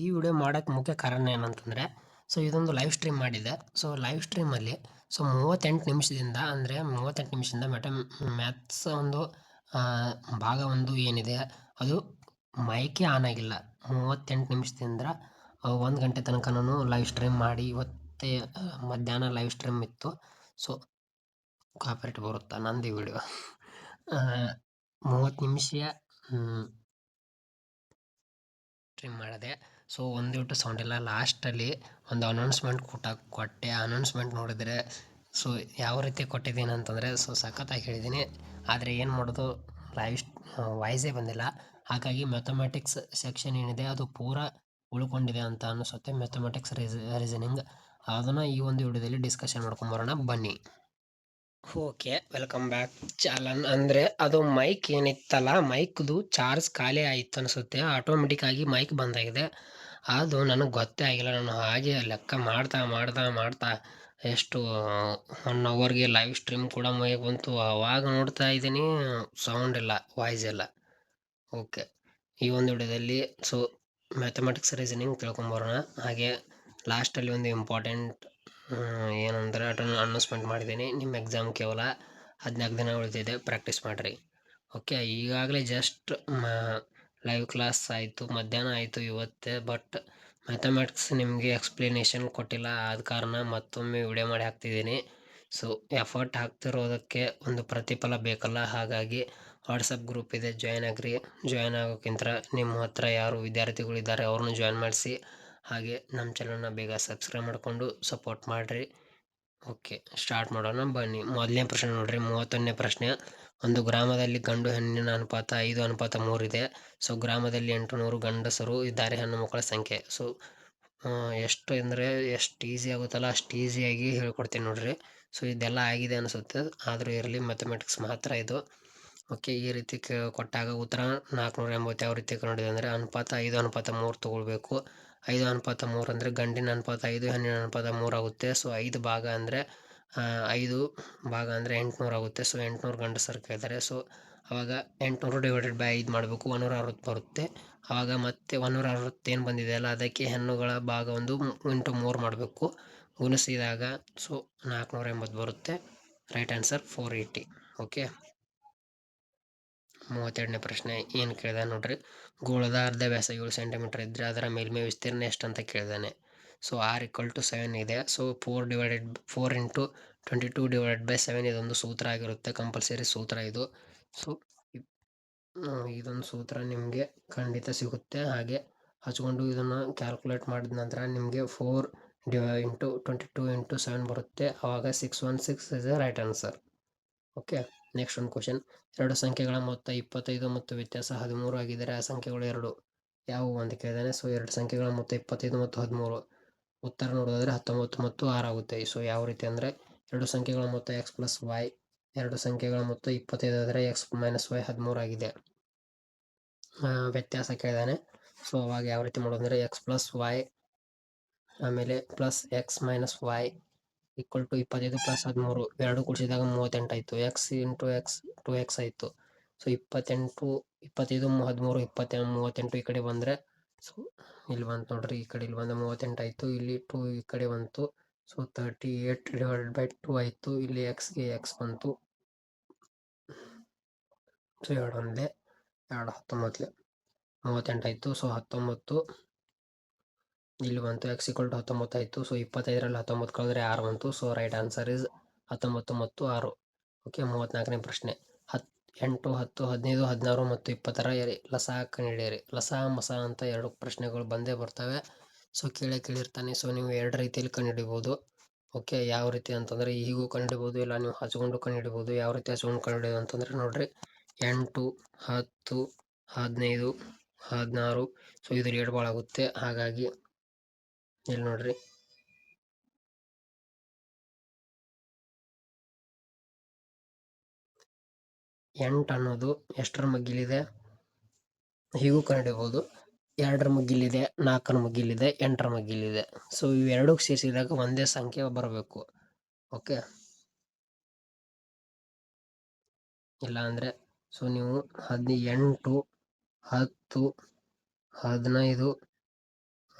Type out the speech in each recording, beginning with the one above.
ಈ ವಿಡಿಯೋ ಮಾಡೋಕ್ಕೆ ಮುಖ್ಯ ಕಾರಣ ಏನಂತಂದರೆ, ಇದೊಂದು ಲೈವ್ ಸ್ಟ್ರೀಮ್ ಮಾಡಿದೆ. ಲೈವ್ ಸ್ಟ್ರೀಮಲ್ಲಿ 38 ನಿಮಿಷದಿಂದ ಅಂದರೆ 38 ನಿಮಿಷದಿಂದ ಮ್ಯಾಥ್ಸ್ ಒಂದು ಆ, ಭಾಗ 1 ಏನಿದೆ ಅದು ಮೈಕೇ ಆನ್ ಆಗಿಲ್ಲ. 38 ನಿಮಿಷದಿಂದ 1 ಗಂಟೆ ತನಕನೂ ಲೈವ್ ಸ್ಟ್ರೀಮ್ ಮಾಡಿ ಇವತ್ತೇ ಮಧ್ಯಾಹ್ನ ಲೈವ್ ಸ್ಟ್ರೀಮ್ ಇತ್ತು. ಸೊ ಕಾಪಿರೈಟ್ ಬರುತ್ತಾ ನಂದು ವಿಡಿಯೋ 30 ನಿಮಿಷ ಸ್ಟ್ರೀಮ್ ಮಾಡಿದೆ. ಒಂದಿಟ್ಟು ಸೌಂಡ್ ಇಲ್ಲ. ಲಾಸ್ಟಲ್ಲಿ ಒಂದು ಅನೌನ್ಸ್ಮೆಂಟ್ ಕೊಟ್ಟೆ. ಅನೌನ್ಸ್ಮೆಂಟ್ ನೋಡಿದರೆ ಯಾವ ರೀತಿ ಕೊಟ್ಟಿದ್ದೀನಿ ಅಂತಂದರೆ ಸಖತ್ತಾಗಿ ಹೇಳಿದ್ದೀನಿ. ಆದರೆ ಏನು ಮಾಡೋದು, ಲೈವ್ ವಾಯ್ಸೇ ಬಂದಿಲ್ಲ. ಹಾಗಾಗಿ ಮ್ಯಾಥಮೆಟಿಕ್ಸ್ ಸೆಕ್ಷನ್ ಏನಿದೆ ಅದು ಪೂರಾ ಉಳ್ಕೊಂಡಿದೆ ಅಂತ ಅನಿಸುತ್ತೆ. ಮ್ಯಾಥಮೆಟಿಕ್ಸ್ ರೀಸನಿಂಗ್ ಅದನ್ನು ಈ ಒಂದು ವಿಡಿಯೋದಲ್ಲಿ ಡಿಸ್ಕಷನ್ ಮಾಡ್ಕೊಂಬರೋಣ ಬನ್ನಿ. Okay, welcome back challan. ಅಂದರೆ ಅದು ಮೈಕ್ ಏನಿತ್ತಲ್ಲ, ಮೈಕ್ದು ಚಾರ್ಜ್ ಖಾಲಿ ಆಯಿತು ಅನಿಸುತ್ತೆ. ಆಟೋಮೆಟಿಕ್ ಆಗಿ ಮೈಕ್ ಬಂದಾಗಿದೆ. ಅದು ನನಗೆ ಗೊತ್ತೇ ಆಗಿಲ್ಲ. ನಾನು ಹಾಗೆ ಲೆಕ್ಕ ಮಾಡ್ತಾ ಮಾಡ್ತಾ ಮಾಡ್ತಾ ಎಷ್ಟು 1 ಅವರ್ಗೆ ಲೈವ್ ಸ್ಟ್ರೀಮ್ ಕೂಡ ಮುಗಿಯಕ್ಕೆ ಬಂತು. ಆವಾಗ ನೋಡ್ತಾ ಇದ್ದೀನಿ ಸೌಂಡ್ ಇಲ್ಲ, ವಾಯ್ಸ್ ಇಲ್ಲ. ಓಕೆ, ಈ ಒಂದು ವಿಡಿಯೋದಲ್ಲಿ ಮ್ಯಾಥಮೆಟಿಕ್ಸ್ ರೀಸನಿಂಗ್ ತಿಳ್ಕೊಂಬರೋಣ. ಹಾಗೆ ಲಾಸ್ಟಲ್ಲಿ ಒಂದು ಇಂಪಾರ್ಟೆಂಟ್ ಏನಂದರೆ ಅನೌನ್ಸ್ಮೆಂಟ್ ಮಾಡಿದ್ದೀನಿ. ನಿಮ್ಮ ಎಕ್ಸಾಮ್ ಕೇವಲ 14 ದಿನ ಉಳಿದಿದೆ, ಪ್ರಾಕ್ಟೀಸ್ ಮಾಡಿರಿ. ಓಕೆ, ಈಗಾಗಲೇ ಜಸ್ಟ್ ಲೈವ್ ಕ್ಲಾಸ್ ಆಯಿತು, ಮಧ್ಯಾಹ್ನ ಆಯಿತು ಇವತ್ತೇ. ಬಟ್ ಮ್ಯಾಥಮೆಟಿಕ್ಸ್ ನಿಮಗೆ ಎಕ್ಸ್ಪ್ಲನೇಷನ್ ಕೊಟ್ಟಿಲ್ಲ. ಆದ ಕಾರಣ ಮತ್ತೊಮ್ಮೆ ವಿಡಿಯೋ ಮಾಡಿ ಹಾಕ್ತಿದ್ದೀನಿ. ಎಫರ್ಟ್ ಹಾಕ್ತಿರೋದಕ್ಕೆ ಒಂದು ಪ್ರತಿಫಲ ಬೇಕಲ್ಲ. ಹಾಗಾಗಿ ವಾಟ್ಸಪ್ ಗ್ರೂಪ್ ಇದೆ, ಜಾಯ್ನ್ ಆಗ್ರಿ. ಜಾಯ್ನ್ ಆಗೋಕ್ಕಿಂತ ನಿಮ್ಮ ಹತ್ರ ಯಾರು ವಿದ್ಯಾರ್ಥಿಗಳಿದ್ದಾರೆ ಅವ್ರನ್ನೂ ಜಾಯ್ನ್ ಮಾಡಿಸಿ. ಹಾಗೆ ನಮ್ಮ ಚಾನಲ್ನ ಬೇಗ ಸಬ್ಸ್ಕ್ರೈಬ್ ಮಾಡಿಕೊಂಡು ಸಪೋರ್ಟ್ ಮಾಡಿರಿ. ಓಕೆ, ಸ್ಟಾರ್ಟ್ ಮಾಡೋಣ ಬನ್ನಿ. ಮೊದಲನೇ ಪ್ರಶ್ನೆ ನೋಡಿರಿ, 31ನೇ ಪ್ರಶ್ನೆ. ಒಂದು ಗ್ರಾಮದಲ್ಲಿ ಗಂಡು ಹೆಣ್ಣಿನ ಅನುಪಾತ 5:3 ಇದೆ. ಗ್ರಾಮದಲ್ಲಿ 800 ಗಂಡಸರು ಇದ್ದಾರೆ. ಹೆಣ್ಣು ಮಕ್ಕಳ ಸಂಖ್ಯೆ ಎಷ್ಟು ಅಂದರೆ ಎಷ್ಟು ಈಸಿ ಆಗುತ್ತಲ್ಲ ಅಷ್ಟು ಈಸಿಯಾಗಿ ಹೇಳ್ಕೊಡ್ತೀನಿ ನೋಡಿರಿ. ಇದೆಲ್ಲ ಆಗಿದೆ ಅನಿಸುತ್ತೆ, ಆದರೂ ಇರಲಿ, ಮ್ಯಾಥಮೆಟಿಕ್ಸ್ ಮಾತ್ರ ಇದು. ಓಕೆ, ಈ ರೀತಿ ಕೊಟ್ಟಾಗ ಉತ್ತರ 480 ಯಾವ ರೀತಿ ಕಂಡಿದೆ ಅಂದರೆ ಅನುಪಾತ 5:3 ತೊಗೊಳ್ಬೇಕು. 5:3 ಅಂದರೆ ಗಂಡಿನ ಅನುಪಾತ 5, ಹೆಣ್ಣಿನ ಅನುಪಾತ 3 ಆಗುತ್ತೆ. 5 ಭಾಗ ಅಂದರೆ 5 ಭಾಗ ಅಂದರೆ 800 ಆಗುತ್ತೆ. 800 ಗಂಡಸರು ಕೇಳಿದ್ದಾರೆ. ಆವಾಗ 800 / 5 ಮಾಡಬೇಕು, 160 ಬರುತ್ತೆ. ಆವಾಗ ಮತ್ತೆ 160 ಏನು ಬಂದಿದೆಯಲ್ಲ ಅದಕ್ಕೆ ಹೆಣ್ಣುಗಳ ಭಾಗ 1 × 3 ಮಾಡಬೇಕು. ಗುಣಿಸಿದಾಗ 480 ಬರುತ್ತೆ. Right answer 480. ಓಕೆ, 32ನೇ ಪ್ರಶ್ನೆ ಏನು ಕೇಳಿದ ನೋಡ್ರಿ. ಗೋಳದ ಅರ್ಧ ವ್ಯಾಸ 7 ಸೆಂಟಿಮೀಟರ್ ಇದ್ದರೆ ಅದರ ಮೇಲ್ಮೈ ವಿಸ್ತೀರ್ಣ ಎಷ್ಟು ಅಂತ ಕೇಳಿದಾನೆ. r = 7 ಇದೆ. 4 × 22/7 ಇದೊಂದು ಸೂತ್ರ ಆಗಿರುತ್ತೆ, ಕಂಪಲ್ಸರಿ ಸೂತ್ರ ಇದು. ಇದೊಂದು ಸೂತ್ರ ನಿಮಗೆ ಖಂಡಿತ ಸಿಗುತ್ತೆ. ಹಾಗೆ ಹಚ್ಕೊಂಡು ಇದನ್ನು ಕ್ಯಾಲ್ಕುಲೇಟ್ ಮಾಡಿದ ನಂತರ ನಿಮಗೆ 4 × 22 × 7 ಬರುತ್ತೆ. ಆವಾಗ 616 is right answer. Okay, next ಒಂದು ಕ್ವಶನ್. 2 ಸಂಖ್ಯೆಗಳ ಮೊತ್ತ 25 ಮತ್ತು ವ್ಯತ್ಯಾಸ 13 ಆಗಿದ್ದರೆ ಆ ಸಂಖ್ಯೆಗಳು 2 ಯಾವುವು ಅಂತ ಕೇಳಿದಾನೆ. 2 ಸಂಖ್ಯೆಗಳ ಮೊತ್ತ 25 ಮತ್ತು 13. ಉತ್ತರ ನೋಡೋದಾದರೆ 19 ಮತ್ತು 6 ಆಗುತ್ತೆ. ಯಾವ ರೀತಿ ಅಂದರೆ 2 ಸಂಖ್ಯೆಗಳ ಮೊತ್ತ x + y, 2 ಸಂಖ್ಯೆಗಳ ಮೊತ್ತ 25 ಆದರೆ x - y 13 ಆಗಿದೆ. ವ್ಯತ್ಯಾಸ ಕೇಳಿದಾನೆ. ಅವಾಗ ಯಾವ ರೀತಿ ಮಾಡೋದಂದರೆ x + y ಆಮೇಲೆ ಪ್ಲಸ್ x - y = 25 + 13. 2 ಕೂಡಿಸಿದಾಗ 38 ಆಯಿತು. x × x 2x ಆಯಿತು. 28, 25, 13, 38 ಈ ಕಡೆ ಬಂದರೆ ಇಲ್ಲಿ ಬಂತು ನೋಡ್ರಿ. ಈ ಕಡೆ ಇಲ್ಲಿ ಬಂದು 38 ಆಯಿತು. ಇಲ್ಲಿ 2 ಈ ಕಡೆ ಬಂತು. 38 / 2 ಆಯಿತು. ಇಲ್ಲಿ xಗೆ x ಬಂತು. 2 ಒಂದೇ 2 19 38 ಆಯಿತು. 19 ಇಲ್ಲಿ ಬಂತು. x = 19 ಆಯಿತು. 25ರಲ್ಲಿ 19 ಕಳೆದ್ರೆ 6 ಬಂತು. ರೈಟ್ ಆನ್ಸರ್ ಇಸ್ 19 ಮತ್ತು 6. ಓಕೆ, 34ನೇ ಪ್ರಶ್ನೆ. 8, 10, 15, 16 ಮತ್ತು 20ರ ಲಸ ಕಂಡುಹಿಡಿಯಿರಿ. ಲಸ ಮಸ ಅಂತ 2 ಪ್ರಶ್ನೆಗಳು ಬಂದೇ ಬರ್ತವೆ. ಕೇಳಿರ್ತಾನೆ. ನೀವು 2 ರೀತಿಯಲ್ಲಿ ಕಂಡುಹಿಡಿಬೋದು. ಓಕೆ, ಯಾವ ರೀತಿ ಅಂತಂದರೆ ಹೀಗೂ ಕಂಡುಹಿಡಿಬೋದು, ಇಲ್ಲ ನೀವು ಹಚ್ಕೊಂಡು ಕಂಡುಹಿಡಿಬೋದು. ಯಾವ ರೀತಿ ಹಚ್ಕೊಂಡು ಕಂಡುಹಿಡಿಯೋದು ಅಂತಂದರೆ ನೋಡ್ರಿ, 8, 10, 15, 16 ಇದು ರೇಟ್ ಭಾಳ ಆಗುತ್ತೆ. ಹಾಗಾಗಿ ಇಲ್ಲಿ ನೋಡ್ರಿ, 8 ಅನ್ನೋದು ಎಷ್ಟರ ಮಗ್ಗಿಲಿದೆ ಹೀಗೂ ಕಂಡುಹಿಡಿಬೋದು. 2ರ ಮಗ್ಗಿಲಿದೆ, 4ರ ಮಗ್ಗಿಲಿದೆ, 8ರ ಮಗ್ಗಿಲಿದೆ. ಇವೆರಡೂ ಸೇರಿಸಿದಾಗ ಒಂದೇ ಸಂಖ್ಯೆ ಬರಬೇಕು. ಓಕೆ, ಇಲ್ಲ ಅಂದರೆ ನೀವು 18, 10, 15,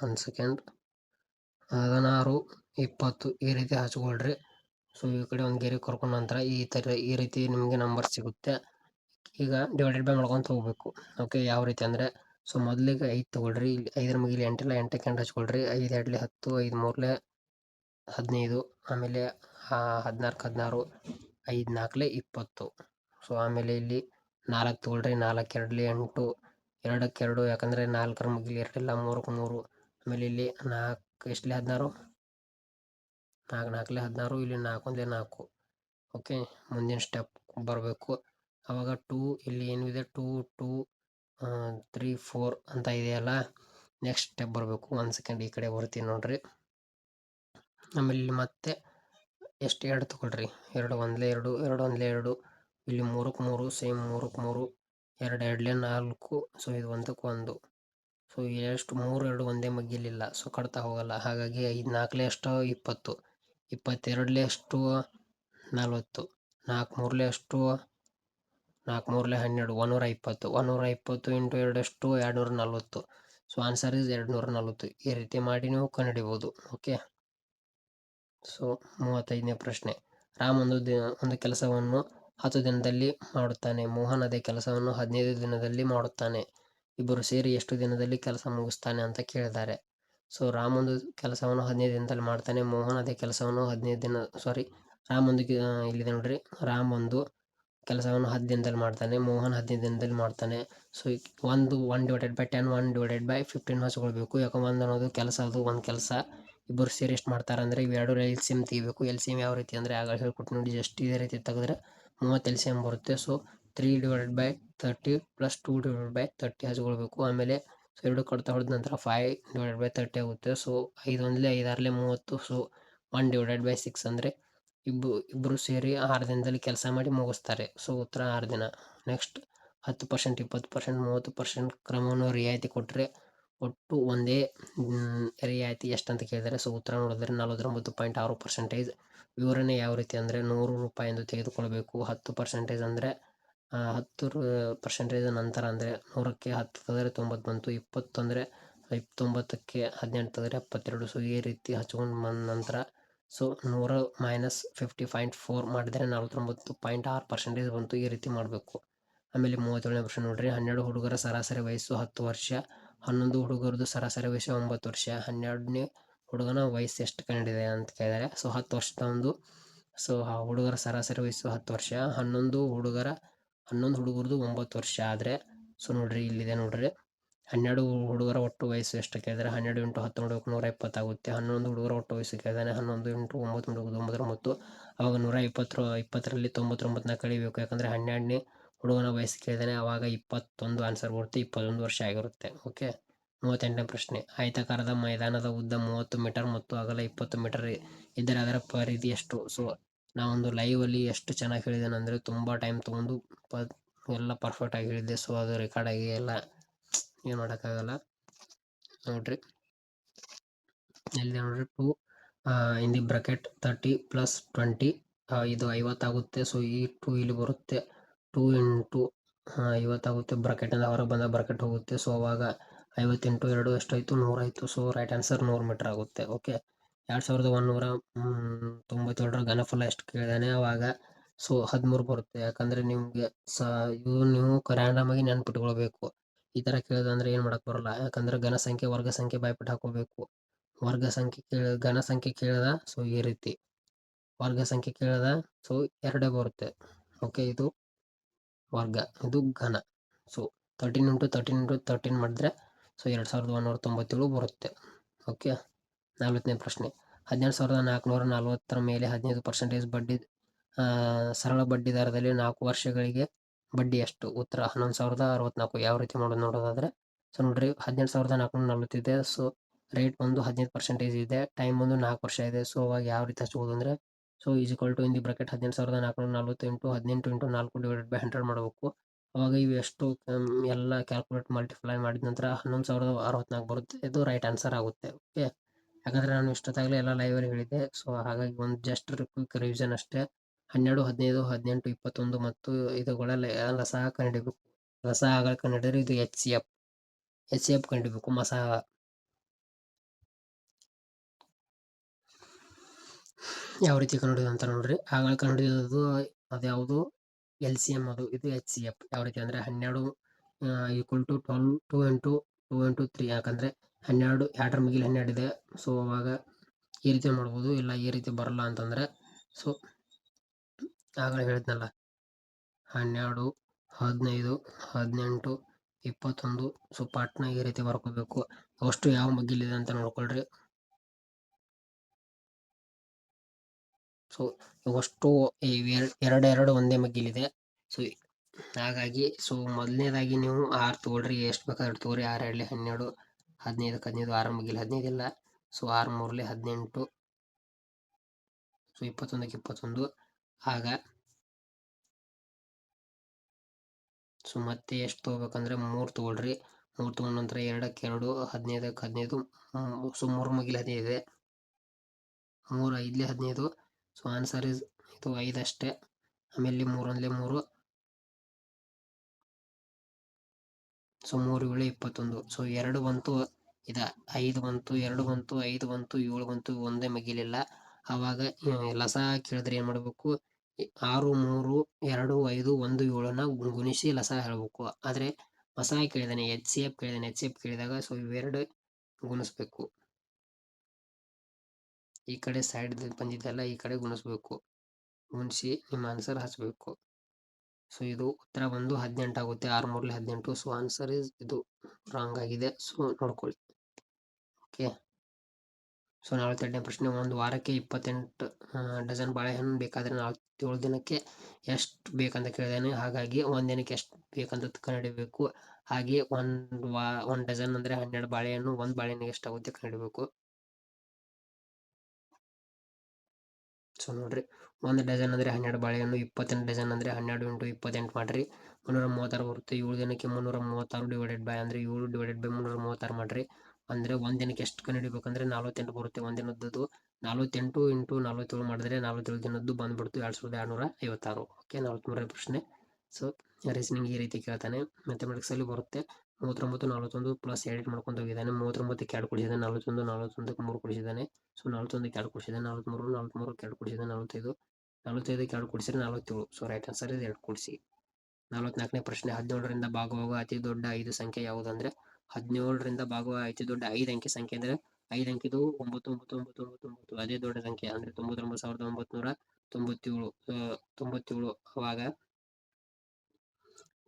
1 ಸೆಕೆಂಡ್. 16, 20 ಈ ರೀತಿ ಹಚ್ಕೊಳ್ರಿ. ಸೊ ಈ ಕಡೆ ಒಂದು ಗೆರೆ ಕರ್ಕೊಂಡ ನಂತರ ಈ ರೀತಿ ನಿಮಗೆ ನಂಬರ್ ಸಿಗುತ್ತೆ. ಈಗ ಡಿವೈಡೆಡ್ ಬೈ ಮಾಡ್ಕೊಂತ ಹೋಗ್ಬೇಕು. ಓಕೆ, ಯಾವ ರೀತಿ ಅಂದರೆ, ಸೊ ಮೊದಲಿಗೆ 5 ತೊಗೊಳ್ರಿ. ಇಲ್ಲಿ 5ರ ಮುಗಿಲಿ 8 ಇಲ್ಲ, 8ಕ್ಕೆ 8 ಹಚ್ಕೊಳ್ರಿ. 5 2 10, 5 3 15, ಆಮೇಲೆ 14 16, 5 4 20. ಸೊ ಆಮೇಲೆ ಇಲ್ಲಿ 4 ತೊಗೊಳ್ರಿ. 4 2 8, 2ಕ್ಕೆ 2, ಯಾಕಂದರೆ 4ರ ಮುಗಿಲಿ 2 ಇಲ್ಲ, 3ಕ್ಕೆ 3. ಆಮೇಲೆ ಇಲ್ಲಿ 4 ಎಷ್ಟಲೇ 16, 4 4 16, ಇಲ್ಲಿ 4 1 4. ಓಕೆ, ಮುಂದಿನ ಸ್ಟೆಪ್ ಬರಬೇಕು. ಆವಾಗ 2 ಇಲ್ಲಿ ಏನಿದೆ 2 2 3 4 ಅಂತ ಇದೆಯಲ್ಲ, ನೆಕ್ಸ್ಟ್ ಸ್ಟೆಪ್ ಬರಬೇಕು. 1 ಸೆಕೆಂಡ್ ಈ ಕಡೆ ಬರ್ತೀನಿ ನೋಡ್ರಿ. ಆಮೇಲೆ ಇಲ್ಲಿ ಮತ್ತೆ ಎಷ್ಟು 2 ತೊಗೊಳ್ರಿ. 2 1 2, 2 1 2, ಇಲ್ಲಿ 3ಕ್ಕೆ 3 ಸೇಮ್, 3ಕ್ಕೆ 3, 2 2 4. ಸೊ ಇದು 1ಕ್ಕೆ 1. ಸೊ ಎಷ್ಟು 3 2 ಒಂದೇ ಮಗ್ಗಿಲಿಲ್ಲ, ಸೊ ಕಟ್ತಾ ಹೋಗಲ್ಲ. ಹಾಗಾಗಿ 5 4 ಎಷ್ಟು 20, 22 ಎಷ್ಟು 40, 4 3 ಎಷ್ಟು 4 3 12, 120. 120 ಇಂಟು 2 ಎಷ್ಟು 240. So answer is 240. ಈ ರೀತಿ ಮಾಡಿ ನೀವು ಕಂಡುಹಿಡಿಬೋದು. ಓಕೆ, ಸೊ 35ನೇ ಪ್ರಶ್ನೆ. ರಾಮ್ ಒಂದು ಕೆಲಸವನ್ನು 10 ದಿನದಲ್ಲಿ ಮಾಡುತ್ತಾನೆ. ಮೋಹನ್ ಅದೇ ಕೆಲಸವನ್ನು 15 ದಿನದಲ್ಲಿ ಮಾಡುತ್ತಾನೆ. ಇಬ್ಬರು ಸೇರಿ ಎಷ್ಟು ದಿನದಲ್ಲಿ ಕೆಲಸ ಮುಗಿಸ್ತಾನೆ ಅಂತ ಕೇಳಿದ್ದಾರೆ. ಸೊ ರಾಮ್ ಒಂದು ಕೆಲಸವನ್ನು 15 ದಿನದಲ್ಲಿ ಮಾಡ್ತಾನೆ. ಮೋಹನ್ ಅದೇ ಕೆಲಸವನ್ನು 15 ದಿನ ರಾಮ್ ಒಂದು ಇಲ್ಲಿದೆ ನೋಡ್ರಿ. ರಾಮ್ ಒಂದು ಕೆಲಸವನ್ನು 10 ದಿನದಲ್ಲಿ ಮಾಡ್ತಾನೆ. ಮೋಹನ್ 15 ದಿನದಲ್ಲಿ ಮಾಡ್ತಾನೆ. ಸೊ 1/10, 1/15 ಹಚ್ಕೊಳ್ಬೇಕು. ಯಾಕಂದ್ರೆ 1 ಅನ್ನೋದು ಕೆಲಸ, ಅದು ಒಂದು ಕೆಲಸ. ಇಬ್ಬರು ಸೇರಿ ಎಷ್ಟು ಮಾಡ್ತಾರೆ ಅಂದರೆ ಇವೆರಡು LCM ತೆಗಿಬೇಕು. LCM ಯಾವ ರೀತಿ ಅಂದರೆ ಆಗ ಹೇಳ್ಕೊಟ್ಟು ನೋಡಿ, ಜಸ್ಟ್ ಇದೇ ರೀತಿ ತೆಗೆದ್ರೆ 30 LCM ಬರುತ್ತೆ. ಸೊ 3/30 + 2/30 ಹಚ್ಕೊಳ್ಬೇಕು. ಆಮೇಲೆ ಸೊ 2 ಕಡ್ತಾ ಹೊಡೆದ ನಂತರ 5/30 ಆಗುತ್ತೆ. ಸೊ 5 1 5 6 30. ಸೊ 1/6 ಅಂದರೆ ಇಬ್ಬರು ಸೇರಿ 6 ದಿನದಲ್ಲಿ ಕೆಲಸ ಮಾಡಿ ಮುಗಿಸ್ತಾರೆ. ಸೊ ಉತ್ತರ 6 ದಿನ. ನೆಕ್ಸ್ಟ್ 10%, 20%, 30% ಕ್ರಮವನ್ನು ರಿಯಾಯಿತಿ ಕೊಟ್ಟರೆ ಒಟ್ಟು ಒಂದೇ ರಿಯಾಯಿತಿ ಎಷ್ಟಂತ ಕೇಳಿದರೆ, ಸೊ ಉತ್ತರ ನೋಡಿದ್ರೆ 49.6%. ವಿವರಣೆ ಯಾವ ರೀತಿ ಅಂದರೆ 100 ರೂಪಾಯಿ ಎಂದು ತೆಗೆದುಕೊಳ್ಬೇಕು. 10% ಅಂದರೆ 10% ನಂತರ ಅಂದರೆ 100ಕ್ಕೆ 10 ತೆಗೆದರೆ 90 ಬಂತು. 20 ಅಂದರೆ 90ಕ್ಕೆ 18 ತೆಗೆದರೆ 72. ಸೊ ಈ ರೀತಿ ಹಚ್ಕೊಂಡು ಬಂದ ನಂತರ ಸೊ 100 - 50.4 ಮಾಡಿದರೆ 49.6% ಬಂತು. ಈ ರೀತಿ ಮಾಡಬೇಕು. ಆಮೇಲೆ 37ನೇ ಪ್ರಶ್ನೆ ನೋಡ್ರಿ. 12 ಹುಡುಗರ ಸರಾಸರಿ ವಯಸ್ಸು 10 ವರ್ಷ. 11 ಹುಡುಗರದು ಸರಾಸರಿ ವಯಸ್ಸು 9 ವರ್ಷ. 12ನೇ ಹುಡುಗನ ವಯಸ್ಸು ಎಷ್ಟು ಕಂಡಿದೆ ಅಂತ ಕೇಳಿದ್ದಾರೆ. ಸೊ 10 ವರ್ಷದ ಒಂದು, ಸೊ ಹುಡುಗರ ಸರಾಸರಿ ವಯಸ್ಸು 10 ವರ್ಷ. 11 ಹುಡುಗರದು 9 ವರ್ಷ ಆದರೆ, ಸೊ ನೋಡ್ರಿ ಇಲ್ಲಿದೆ ನೋಡ್ರಿ. 12 ಹುಡುಗರ ಒಟ್ಟು ವಯಸ್ಸು ಎಷ್ಟು ಕೇಳಿದರೆ 12 × 10 ನೋಡಬೇಕು, 120 ಆಗುತ್ತೆ. 11 ಹುಡುಗರ ಒಟ್ಟು ವಯಸ್ಸು ಕೇಳಿದಾನೆ. 11 × 9 ನೋಡಬೇಕು, 99. ಅವಾಗ 120ರಲ್ಲಿ 99ನ ಕಳಿಬೇಕು. ಯಾಕಂದರೆ 12ನೇ ಹುಡುಗನ ವಯಸ್ಸು ಕೇಳಿದಾನೆ. ಅವಾಗ 21 ಆನ್ಸರ್ ಬರುತ್ತೆ. 21 ವರ್ಷ ಆಗಿರುತ್ತೆ. ಓಕೆ, 38ನೇ ಪ್ರಶ್ನೆ. ಆಯತಾಕಾರದ ಮೈದಾನದ ಉದ್ದ 30 ಮೀಟರ್ ಮತ್ತು ಅಗಲ 20 ಮೀಟರ್ ಇದ್ದರೆ ಅದರ ಪರಿಧಿ ಎಷ್ಟು? ಸೊ ನಾವೊಂದು ಲೈವಲ್ಲಿ ಎಷ್ಟು ಚೆನ್ನಾಗಿ ಹೇಳಿದ್ದೇನೆ ಅಂದರೆ ತುಂಬ ಟೈಮ್ ತೊಗೊಂಡು ಎಲ್ಲ ಪರ್ಫೆಕ್ಟಾಗಿ ಹೇಳಿದ್ದೆ. ಸೊ ಅದು ರೆಕಾರ್ಡ್ ಆಗಿ ಎಲ್ಲ ಏನು ಮಾಡೋಕ್ಕಾಗಲ್ಲ. ನೋಡ್ರಿ ಎಲ್ಲಿದೆ ನೋಡ್ರಿ. 2 ಇನ್ ದಿ ಬ್ರಾಕೆಟ್ 30 + 20 ಇದು 50 ಆಗುತ್ತೆ. ಸೊ ಈ 2 ಇಲ್ಲಿ ಬರುತ್ತೆ. 2 × 50 ಆಗುತ್ತೆ. ಬ್ರಾಕೆಟಿಂದ ಹೊರಗೆ ಬಂದ ಬ್ರಾಕೆಟ್ ಹೋಗುತ್ತೆ. ಸೊ ಅವಾಗ 50 × 2 ಎಷ್ಟಾಯಿತು 100 ಆಯಿತು. ಸೊ ರೈಟ್ ಆನ್ಸರ್ 100 ಮೀಟರ್ ಆಗುತ್ತೆ. ಓಕೆ, 2197ರ ಘನಫಲ ಎಷ್ಟು ಕೇಳಿದಾನೆ. ಅವಾಗ ಸೊ 13 ಬರುತ್ತೆ. ಯಾಕಂದರೆ ನಿಮಗೆ ನೀವು ರ್ಯಾಂಡಮ್ ಆಗಿ ನೆನ್ಪಿಟ್ಕೊಳ್ಬೇಕು. ಈ ಥರ ಕೇಳಿದ್ರೆ ಏನು ಮಾಡೋಕ್ಕೆ ಬರೋಲ್ಲ. ಯಾಕಂದರೆ ಘನ ಸಂಖ್ಯೆ ವರ್ಗ ಸಂಖ್ಯೆ ಬಾಯ್ಬಿಟ್ಟು ಹಾಕೋಬೇಕು. ಘನ ಸಂಖ್ಯೆ ಕೇಳಿದ ಸೊ ಈ ರೀತಿ, ವರ್ಗ ಸಂಖ್ಯೆ ಕೇಳಿದ ಸೊ 2 ಬರುತ್ತೆ. ಓಕೆ, ಇದು ವರ್ಗ, ಇದು ಘನ. ಸೊ 13 × 13 × 13 ಮಾಡಿದ್ರೆ ಸೊ 2197 ಬರುತ್ತೆ. ಓಕೆ, 40ನೇ ಪ್ರಶ್ನೆ. 18440ರ ಮೇಲೆ 15% ಬಡ್ಡಿ ಸರಳ ಬಡ್ಡಿ ದರದಲ್ಲಿ 4 ವರ್ಷಗಳಿಗೆ ಬಡ್ಡಿ ಎಷ್ಟು? ಉತ್ತರ 11064. ಯಾವ ರೀತಿ ಮಾಡೋದು ನೋಡೋದಾದರೆ, ಸೊ ನೋಡ್ರಿ 18440 ಇದೆ. ಸೊ ರೇಟ್ ಒಂದು 15% ಇದೆ. ಟೈಮ್ ಒಂದು 4 ವರ್ಷ ಇದೆ. ಸೊ ಅವಾಗ ಯಾವ ರೀತಿ ಹಚ್ಬೋದು ಅಂದರೆ, so is equal to in the bracket 18440 × 18 × 4 / 100 ಮಾಡಬೇಕು. ಅವಾಗ ಇವು ಎಷ್ಟು ಎಲ್ಲ ಕ್ಯಾಲ್ಕುಲೇಟ್ ಮಲ್ಟಿಪ್ಲೈ ಮಾಡಿದ ನಂತರ 11064 ಬರುತ್ತೆ. ಇದು ರೈಟ್ ಆನ್ಸರ್ ಆಗುತ್ತೆ. ಓಕೆ, ಯಾಕಂದರೆ ನಾನು ಇಷ್ಟೊತ್ತಾಗಲೇ ಎಲ್ಲ ಲೈವಲ್ಲಿ ಹೇಳಿದ್ದೆ. ಸೊ ಹಾಗಾಗಿ ಒಂದು ಜಸ್ಟ್ ಕ್ವಿಕ್ ರಿವಿಷನ್ ಅಷ್ಟೇ. 12 15 18 21 ಮತ್ತು ಇದುಗಳ ಲಸ ಕಂಡುಹಿಡಿಬೇಕು. ಲಸ ಕಂಡುಹಿಡಿದ್ರೆ ಇದು HCF ಕಂಡುಹಿಡಿಬೇಕು. ಯಾವ ರೀತಿ ಕಂಡುಹಿಡಿಯೋದು ಅಂತ ನೋಡ್ರಿ. ಆಗಳ ಕಂಡುಹಿಡಿಯೋದು ಅದ್ಯಾವುದು LCM, ಇದು HCF. ಯಾವ ರೀತಿ ಅಂದರೆ 12 = 12 2 ಇಂಟು 2 ಇಂಟು 3. ಯಾಕಂದರೆ 12 2 ಮುಗಿಲು 12 ಇದೆ. ಸೊ ಅವಾಗ ಈ ರೀತಿ ಮಾಡ್ಬೋದು, ಇಲ್ಲ ಈ ರೀತಿ ಬರಲ್ಲ ಅಂತಂದರೆ ಸೊ ಆಗಲೇ ಹೇಳಿದ್ನಲ್ಲ 12 15 18 21. ಸೊ ಪಾರ್ಟ್ನ ಈ ರೀತಿ ಬರ್ಕೋಬೇಕು. ಅಷ್ಟು ಯಾವ ಮಗ್ಗಿಲಿದೆ ಅಂತ ನೋಡ್ಕೊಳ್ರಿ. ಸೊ ಇವಷ್ಟು ಎರಡು ಒಂದೇ ಮಗ್ಗಿಲಿದೆ. ಸೊ ಹಾಗಾಗಿ ಸೊ ಮೊದಲನೇದಾಗಿ ನೀವು 6 ತೊಗೊಳ್ರಿ, ಎಷ್ಟು ಬೇಕಾದ್ರೆ ತೊಗೊಳ್ರಿ. 6 2 12 15 15 6 ಮಗ್ಗಿಲಿ 15 ಇಲ್ಲ. ಸೊ 6 3 18. ಸೊ 21ಕ್ಕೆ 21. ಆಗ ಸೊ ಮತ್ತೆ ಎಷ್ಟು ತೊಗೋಬೇಕಂದ್ರೆ 3 ತೊಗೊಳ್ರಿ. 3 ತೊಗೊಂಡ ನಂತರ 2ಕ್ಕೆ 2 15ಕ್ಕೆ 15. ಸೊ 3 ಮಗ್ಗಿಲಿ 15 ಇದೆ. 3 5 15. ಸೊ ಆನ್ಸರ್ ಇದು 5 ಅಷ್ಟೇ. ಆಮೇಲೆ 3 1 3. ಸೊ 3 7 21. ಸೊ 2 ಬಂತು, 5 ಬಂತು, 2 ಬಂತು, 5 ಬಂತು, 7 ಬಂತು, ಒಂದೇ ಮಗ್ಗಿಲಿಲ್ಲ. ಆವಾಗ ಲಸ ಕೇಳಿದ್ರೆ ಏನು ಮಾಡಬೇಕು? 6 3 2 5 1 7ನ ಗುಣಿಸಿ ಲಸ ಹೇಳಬೇಕು. ಆದರೆ ಹೊಸ ಕೇಳಿದಾನೆ, HCF ಕೇಳಿದಾನೆ. HCF ಕೇಳಿದಾಗ ಸೊ ಇವೆರಡು ಗುಣಿಸ್ಬೇಕು. ಈ ಕಡೆ ಸೈಡ್ ಬಂದಿದ್ದೆಲ್ಲ ಈ ಕಡೆ ಗುಣಿಸ್ಬೇಕು. ಗುಣಿಸಿ ನಿಮ್ಮ ಆನ್ಸರ್ ಹಚ್ಚಬೇಕು. ಸೊ ಇದು ಉತ್ತರ ಬಂದು 18 ಆಗುತ್ತೆ. 6 3 18. ಸೊ ಆನ್ಸರ್ ಇದು ರಾಂಗ್ ಆಗಿದೆ. ಸೊ ನೋಡ್ಕೊಳ್ಳಿ. ಓಕೆ. ಸೊ 42ನೇ ಪ್ರಶ್ನೆ. ಒಂದು ವಾರಕ್ಕೆ 28 ಡಜನ್ ಬಾಳೆಹಣ್ಣು ಬೇಕಾದರೆ 47 ದಿನಕ್ಕೆ ಎಷ್ಟು ಬೇಕಂತ ಕೇಳಿದಾನೆ. ಹಾಗಾಗಿ ಒಂದು ದಿನಕ್ಕೆ ಎಷ್ಟು ಬೇಕಂತ ಕಂಡುಹಿಡಿಬೇಕು. ಹಾಗೆ ಒಂದು ಡಜನ್ ಅಂದರೆ 12 ಬಾಳೆಹಣ್ಣು. ಒಂದು ಬಾಳೆಹಣ್ಣಿಗೆ ಎಷ್ಟಾಗುತ್ತೆ ಕಂಡುಹಿಡಿಬೇಕು. ಸೊ ನೋಡ್ರಿ, 1 ಡಜನ್ ಅಂದರೆ 12 ಬಾಳೆಹಣ್ಣು. 28 ಡಜನ್ ಅಂದರೆ 12 ಇಂಟು 28 ಮಾಡ್ರಿ. 336 ಬರುತ್ತೆ. 7 ದಿನಕ್ಕೆ 336 ಡಿವೈಡೆಡ್ ಬೈ ಅಂದರೆ 7 ಡಿವೈಡೆಡ್ ಬೈ 336 ಮಾಡ್ರಿ. ಅಂದರೆ ಒಂದು ದಿನಕ್ಕೆ ಎಷ್ಟು ಕಂಡುಹಿಡಿಬೇಕಂದ್ರೆ 48 ಬರುತ್ತೆ. ಒಂದು ದಿನದ್ದು 48 ಇಂಟು 47 ಮಾಡಿದ್ರೆ 47 ದಿನದ್ದು ಬಂದ್ಬಿಡ್ತು 2256. ಓಕೆ. 43ನೇ ಪ್ರಶ್ನೆ. ಸೊ ರೀಸನಿಂಗ್ ಈ ರೀತಿ ಕೇಳ್ತಾನೆ. ಮ್ಯಾಥಮೆಟಿಕ್ಸಲ್ಲಿ ಬರುತ್ತೆ. 39 41 ಪ್ಲಸ್ ಎಡಿಟ್ ಮಾಡ್ಕೊಂಡು ಹೋಗಿದ್ದಾನೆ. 39ಕ್ಕೆ 2 ಕೊಡಿಸಿದ್ದಾನೆ. 41 41ಕ್ಕೆ 3 ಕೊಡಿಸಿದ್ದಾನೆ. ಸೊ 41ಕ್ಕೆ 2 ಕೊಡಿಸಿದ್ದಾನೆ. 43 43ಕ್ಕೆ 2 ಕೊಡಿಸಿದ್ದಾನೆ. 45 45ಕ್ಕೆ 2 ಕೊಡಿಸಿದ್ರೆ 47. ಸೊ ರೈಟ್ ಆನ್ಸರ್ ಇದೆ 2 ಕೊಡಿಸಿ. 44ನೇ ಪ್ರಶ್ನೆ. 17ರಿಂದ ಭಾಗವಾಗುವ ಅತಿ ದೊಡ್ಡ 5 ಸಂಖ್ಯೆ ಯಾವುದಂದ್ರೆ 17ರಿಂದ ಭಾಗವಾಗುವ ಅತಿ ದೊಡ್ಡ 5 ಅಂಕಿ ಸಂಖ್ಯೆ ಅಂದರೆ 5 ಅಂಕಿದು 999999. ಅದೇ ದೊಡ್ಡ ಸಂಖ್ಯೆ ಅಂದರೆ 99,997 ಅವಾಗ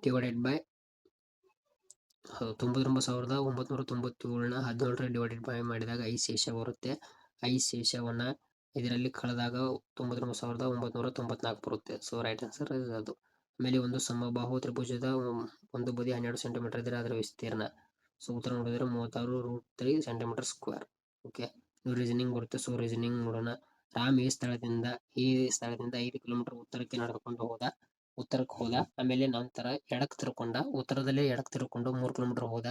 ಡಿವೈಡೆಡ್ ಬೈ 99,997ನ 17 ಡಿವೈಡೆಡ್ ಬೈ ಮಾಡಿದಾಗ 5 ಶೇಷ ಬರುತ್ತೆ. 5 ಶೇಷವನ್ನ ಇದರಲ್ಲಿ ಕಳೆದಾಗ 99,994 ಬರುತ್ತೆ. ಸೊ ರೈಟ್ ಆನ್ಸರ್ ಅದು. ಆಮೇಲೆ ಒಂದು ಸಮಬಾಹು ತ್ರಿಭುಜದ ಒಂದು ಬದಿ 12 ಸೆಂಟಿಮೀಟರ್ ಇದ್ದರೆ ಅದರ ವಿಸ್ತೀರ್ಣ. ಸೊ ಉತ್ತರ ನೋಡಿದ್ರೆ 36√3 ಸೆಂಟಿಮೀಟರ್ ಸ್ಕ್ವೇರ್. ಓಕೆ. ಇದು ರೀಸನಿಂಗ್ ಬರುತ್ತೆ. ಸೊ ರೀಸನಿಂಗ್ ನೋಡೋಣ. ರಾಮ್ ಈ ಸ್ಥಳದಿಂದ 5 ಕಿಲೋಮೀಟರ್ ಉತ್ತರಕ್ಕೆ ಹೋದ. ಆಮೇಲೆ ನಂತರ ಎಡಕ್ಕೆ ತಿರ್ಕೊಂಡ. ಉತ್ತರದಲ್ಲೇ ಎಡಕ್ಕೆ ತಿರ್ಕೊಂಡು 3 ಕಿಲೋಮೀಟರ್ ಹೋದ.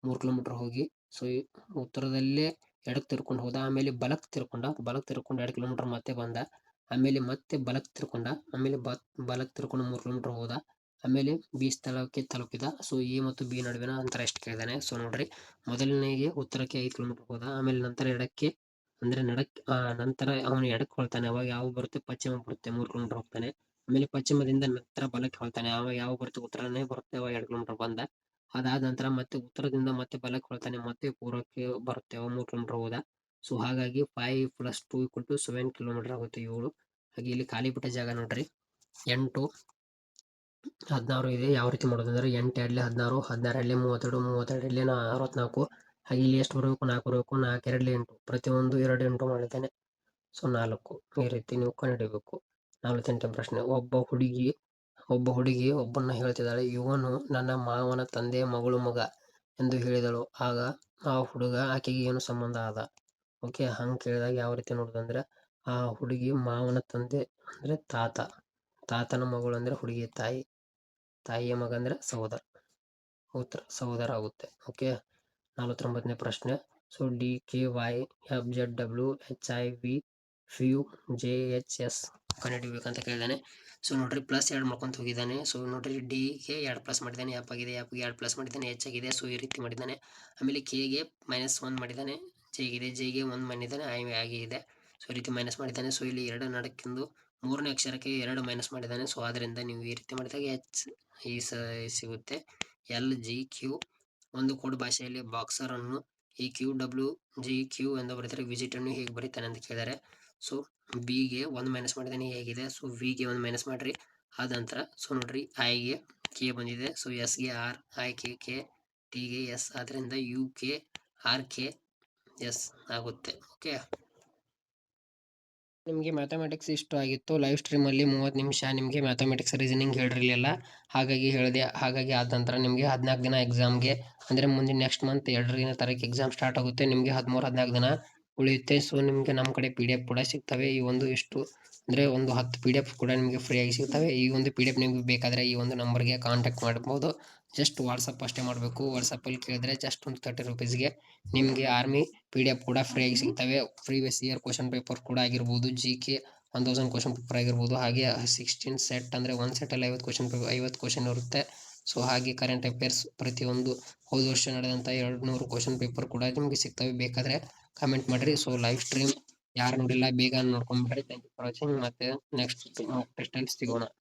3 ಕಿಲೋಮೀಟರ್ ಹೋಗಿ ಸೊ ಉತ್ತರದಲ್ಲೇ ಎಡಕ್ಕೆ ತಿರ್ಕೊಂಡು ಹೋದ. ಆಮೇಲೆ ಬಲಕ್ಕೆ ತಿರ್ಕೊಂಡ. 2 ಕಿಲೋಮೀಟರ್ ಮತ್ತೆ ಬಂದ. ಆಮೇಲೆ ಮತ್ತೆ ಬಲಕ್ಕೆ ತಿರ್ಕೊಂಡ. ಆಮೇಲೆ ಬಲಕ್ಕೆ ತಿರ್ಕೊಂಡು 3 ಕಿಲೋಮೀಟರ್ ಹೋದ. ಆಮೇಲೆ ಬಿ ಸ್ಥಳಕ್ಕೆ ತಲುಪಿದ. ಸೊ ಎ ಮತ್ತು ಬಿ ನಡುವಿನ ಅಂತರ ಎಷ್ಟು ಕೇಳಿದಾನೆ. ಸೊ ನೋಡ್ರಿ, ಮೊದಲನೇಗೆ ಉತ್ತರಕ್ಕೆ 5 ಕಿಲೋಮೀಟರ್ ಹೋದ. ಆಮೇಲೆ ನಂತರ ಎಡಕ್ಕೆ ಅಂದ್ರೆ ನಂತರ ಅವನು ಎಡಕ್ಕೆ ಹೊಳ್ತಾನೆ. ಅವಾಗ ಯಾವ ಬರುತ್ತೆ? ಪಶ್ಚಿಮ ಬರುತ್ತೆ. 3 ಕಿಲೋಮೀಟರ್ ಹೋಗ್ತಾನೆ. ಆಮೇಲೆ ಪಶ್ಚಿಮದಿಂದ ನಂತರ ಬಲಕ್ಕೆ ಹೊಳ್ತಾನೆ. ಅವಾಗ ಯಾವ ಬರುತ್ತೆ? ಉತ್ತರನೇ ಬರುತ್ತೆ. ಅವಾಗ 2 ಕಿಲೋಮೀಟರ್ ಬಂದ. ಅದಾದ ನಂತರ ಮತ್ತೆ ಉತ್ತರದಿಂದ ಮತ್ತೆ ಬಲಕ್ಕೆ ಹೊಳ್ತಾನೆ. ಮತ್ತೆ ಪೂರ್ವಕ್ಕೆ ಬರುತ್ತೆ. 3 ಕಿಲೋಮೀಟರ್ ಹೋದ. ಸೊ ಹಾಗಾಗಿ 5 + 2 = 7 ಕಿಲೋಮೀಟರ್ ಆಗುತ್ತೆ. 7. ಹಾಗೆ ಇಲ್ಲಿ ಖಾಲಿ ಬಿಟ್ಟ ಜಾಗ ನೋಡ್ರಿ 8 16 ಇದೆ. ಯಾವ ರೀತಿ ಮಾಡೋದು ಅಂದ್ರೆ 8 2 16 16 2 32 32 64. ಹಾಗೆ ಇಲ್ಲಿ ಎಷ್ಟು ಬರಬೇಕು? 4 ಬರಬೇಕು. 4 2 8. ಪ್ರತಿಯೊಂದು 2 ಇಂಟು ಮಾಡಿದ್ದೇನೆ. ಸೊ 4. ಈ ರೀತಿ ನೀವು ಕಂಡುಹಿಡಿಯಬೇಕು. 48ನೇ ಪ್ರಶ್ನೆ. ಒಬ್ಬ ಹುಡುಗಿ ಒಬ್ಬನ್ನ ಹೇಳ್ತಿದ್ದಾಳೆ, ಇವನು ನನ್ನ ಮಾವನ ತಂದೆಯ ಮಗ ಎಂದು ಹೇಳಿದಳು. ಆಗ ಆ ಹುಡುಗ ಆಕೆಗೆ ಏನು ಸಂಬಂಧ ಆದ? ಓಕೆ. ಹಂಗೆ ಕೇಳಿದಾಗ ಯಾವ ರೀತಿ ನೋಡೋದಂದ್ರೆ ಆ ಹುಡುಗಿ ಮಾವನ ತಂದೆ ಅಂದ್ರೆ ತಾತನ ಮಗಳು ಅಂದ್ರೆ ಹುಡುಗಿ ತಾಯಿಯ ಮಗ ಅಂದ್ರೆ ಸಹೋದರ ಆಗುತ್ತೆ. ಓಕೆ. 49ನೇ ಪ್ರಶ್ನೆ. So DKY FZW HIV FU JHS ಕಂಡುಹಿಡಿಬೇಕಂತ ಕೇಳಿದಾನೆ. ಸೊ ನೋಡ್ರಿ, ಪ್ಲಸ್ 2 ಮಾಡ್ಕೊಂತ ಹೋಗಿದ್ದಾನೆ. ಸೊ ನೋಡ್ರಿ, ಡಿಗೆ 2 ಪ್ಲಸ್ ಮಾಡಿದ್ದಾನೆ. ಎಫ್ ಆಗಿದೆ. ಎಫ್ಗೆ 2 ಪ್ಲಸ್ ಮಾಡಿದ್ದಾನೆ. ಎಚ್ ಆಗಿದೆ. ಸೊ ಈ ರೀತಿ ಮಾಡಿದ್ದಾನೆ. ಆಮೇಲೆ ಕೆಗೆ -1 ಮಾಡಿದ್ದಾನೆ. ಜೆಗೆ 1 ಮಾಡಿದ್ದಾನೆ. ಐ ಆಗಿದೆ. ಸೊ ಈ ರೀತಿ ಮೈನಸ್ ಮಾಡಿದ್ದಾನೆ. ಸೊ ಇಲ್ಲಿ 2 ನಡಕ್ಕಿಂದು 3ನೇ ಅಕ್ಷರಕ್ಕೆ 2 ಮೈನಸ್ ಮಾಡಿದ್ದಾನೆ. ಸೊ ಆದ್ದರಿಂದ ನೀವು ಈ ರೀತಿ ಮಾಡಿದಾಗ ಸಿಗುತ್ತೆ. LGQ ಒಂದು ಕೋಡ್ ಭಾಷೆಯಲ್ಲಿ ಬಾಕ್ಸರ್ ಅನ್ನು EQWGQ ಎಂದು ಬರೀತಾರೆ. ವಿಸಿಟ್ ಅನ್ನು ಹೇಗೆ ಬರೀತಾನೆ ಅಂತ ಕೇಳಿದ್ದಾರೆ. ಸೊ ಬಿಗೆ 1 ಮೈನಸ್ ಮಾಡಿದ್ದಾನೆ ಹೇಗಿದೆ. ಸೊ ವಿಗೆ 1 ಮೈನಸ್ ಮಾಡ್ರಿ. ಆದ ನಂತರ ಸೊ ನೋಡ್ರಿ ಐಗೆ ಕೆ ಬಂದಿದೆ. ಸೊ ಎಸ್ಗೆ ಆರ್, ಐ ಕೆ ಟಿಗೆ ಎಸ್, ಆದ್ದರಿಂದ UKRKS ಆಗುತ್ತೆ. ಓಕೆ, ನಿಮಗೆ ಮ್ಯಾಥಮೆಟಿಕ್ಸ್ ಇಷ್ಟ ಆಗಿತ್ತು. ಲೈವ್ ಸ್ಟ್ರೀಮಲ್ಲಿ 30 ನಿಮಿಷ ನಿಮಗೆ ಮ್ಯಾಥಮೆಟಿಕ್ಸ್ ರೀಸನಿಂಗ್ ಹೇಳಿರಲಿಲ್ಲ, ಹಾಗಾಗಿ ಹೇಳಿದೆ. ಹಾಗಾಗಿ ಆದ ನಂತರ ನಿಮಗೆ 14 ದಿನ ಎಕ್ಸಾಮ್ಗೆ, ಅಂದರೆ ಮುಂದಿನ ನೆಕ್ಸ್ಟ್ ಮಂತ್ 2ನೇ ತಾರೀಕು ಎಕ್ಸಾಮ್ ಸ್ಟಾರ್ಟ್ ಆಗುತ್ತೆ. ನಿಮಗೆ 13-14 ದಿನ ಉಳಿಯುತ್ತೆ. ಸೊ ನಿಮಗೆ ನಮ್ಮ ಕಡೆ PDF ಕೂಡ ಸಿಗ್ತವೆ. ಈ ಒಂದು ಇಷ್ಟು ಅಂದರೆ ಒಂದು 10 PDF ಕೂಡ ನಿಮಗೆ ಫ್ರೀಯಾಗಿ ಸಿಗ್ತವೆ. ಈ ಒಂದು PDF ನಿಮಗೆ ಬೇಕಾದರೆ ಈ ಒಂದು ನಂಬರ್ಗೆ ಕಾಂಟ್ಯಾಕ್ಟ್ ಮಾಡ್ಬೋದು. ಜಸ್ಟ್ ವಾಟ್ಸಪ್ ಅಷ್ಟೇ ಮಾಡಬೇಕು. ವಾಟ್ಸಪ್ಪಲ್ಲಿ ಕೇಳಿದ್ರೆ ಜಸ್ಟ್ ಒಂದು 30 ರುಪೀಸ್ಗೆ ನಿಮಗೆ ಆರ್ಮಿ PDF ಕೂಡ ಫ್ರೀಯಾಗಿ ಸಿಗ್ತವೆ. ಪ್ರೀವಿಯಸ್ ಇಯರ್ ಕ್ವಶನ್ ಪೇಪರ್ ಕೂಡ ಆಗಿರ್ಬೋದು, GK 1000 ಕ್ವಶನ್ ಪೇಪರ್ ಆಗಿರ್ಬೋದು, ಹಾಗೆ 16 ಸೆಟ್ ಅಂದರೆ ಒಂದು ಸೆಟ್ಟಲ್ಲಿ 50 ಕ್ವಶನ್ ಇರುತ್ತೆ. ಸೊ ಹಾಗೆ ಕರೆಂಟ್ ಅಫೇರ್ಸ್ ಪ್ರತಿಯೊಂದು ಹೋದ ವರ್ಷ ನಡೆದಂಥ 200 ಕ್ವಶನ್ ಪೇಪರ್ ಕೂಡ ನಿಮಗೆ ಸಿಗ್ತವೆ. ಬೇಕಾದರೆ ಕಮೆಂಟ್ ಮಾಡಿರಿ. ಸೊ ಲೈವ್ ಸ್ಟ್ರೀಮ್ ಯಾರು ನೋಡಿಲ್ಲ ಬೇಗ ನೋಡ್ಕೊಂಡ್ಬಿಡ್ರಿ. Thank you for watching. ಮತ್ತೆ ನೆಕ್ಸ್ಟ್ ಟೆಸ್ಟಲ್ಲಿ ಸಿಗೋಣ.